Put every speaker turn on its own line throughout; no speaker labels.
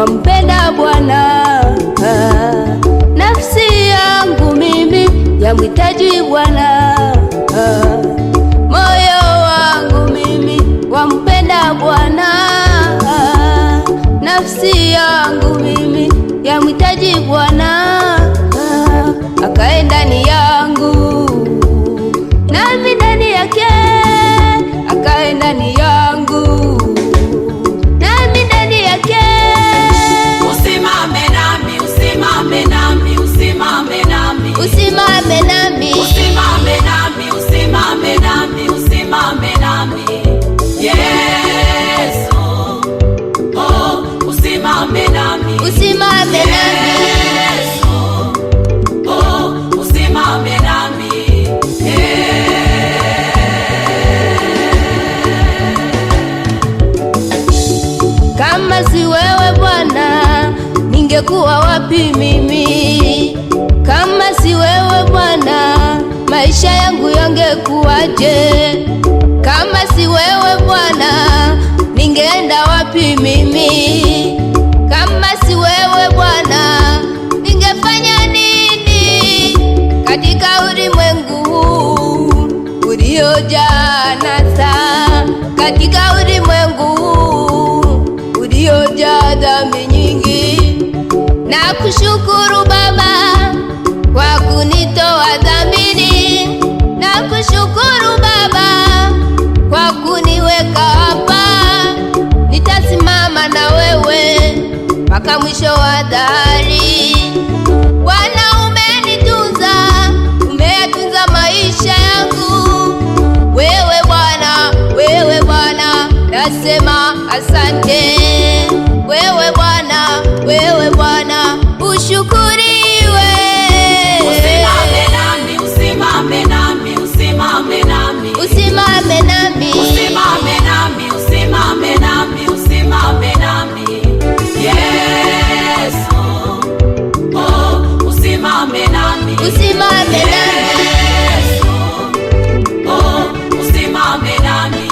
wampenda Bwana. Nafsi yangu mimi yamhitaji Bwana. Moyo wangu mimi wampenda Bwana. Nafsi yangu mimi yamhitaji Bwana. Akae ndani yangu nami ndani yake, akae ndani yangu nami ndani yake.
Usimame nami, usimame nami, usimame nami,
Usimame nami,
usimame nami, usimame nami, usimame nami, Yesu. Oh, usimame nami,
usimame nami,
Yesu. Oh, usimame nami,
Kama si wewe Bwana, ningekuwa wapi mimi? Kama si wewe Bwana, maisha yangu yangekuwaje? Kama si wewe Bwana, ningeenda wapi mimi? Kama si wewe Bwana, ningefanya nini katika ulimwengu huu uliojaa anasa, katika ulimwengu huu uliojaa dhambi nyingi? Na kushukuru Baba kwa kunitoa dhambini, na kushukuru Baba kwa kuniweka hapa. Nitasimama na wewe mpaka mwisho wa dahari. Bwana, umenitunza, umeyatunza maisha yangu. Wewe Bwana, wewe Bwana, nasema asante. Wewe Bwana, wewe Bwana, ushukuriwe.
usimame nami, usimame nami, usimame nami,
Usimame nami,
usimame nami, usimame nami, usimame nami, Yesu. Oh, usimame nami,
usimame nami,
Yesu. Oh, usimame nami,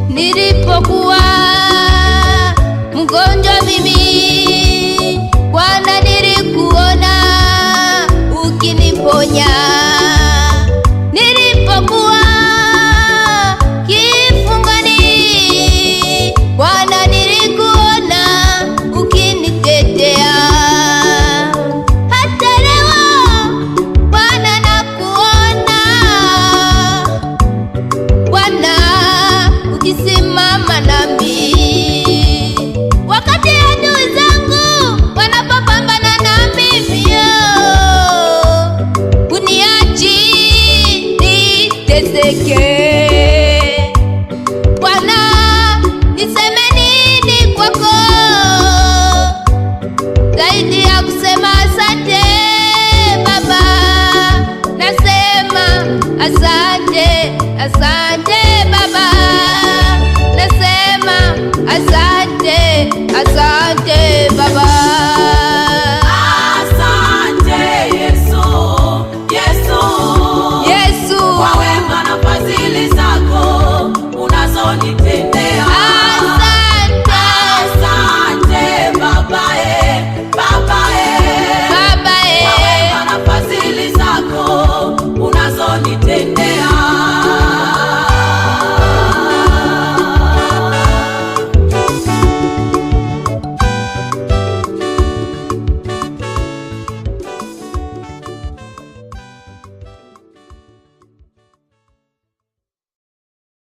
nilipokuwa mgonjwa